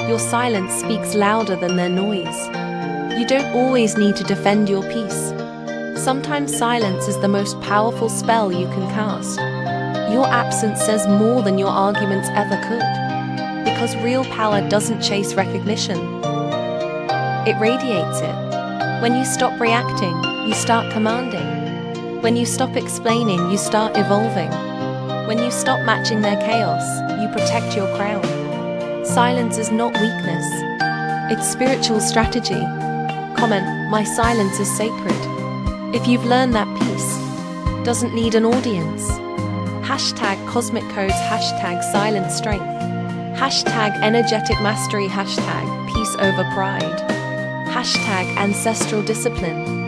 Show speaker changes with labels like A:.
A: Your silence speaks louder than their noise. You don't always need to defend your peace. Sometimes silence is the most powerful spell you can cast. Your absence says more than your arguments ever could. Because real power doesn't chase recognition. It radiates it. When you stop reacting, you start commanding. When you stop explaining, you start evolving. When you stop matching their chaos, you protect your crown. Silence is not weakness. It's spiritual strategy. Comment, my silence is sacred. If you've learned that peace doesn't need an audience. Hashtag cosmic codes, hashtag silent strength, hashtag energetic mastery, hashtag peace over pride, hashtag ancestral discipline.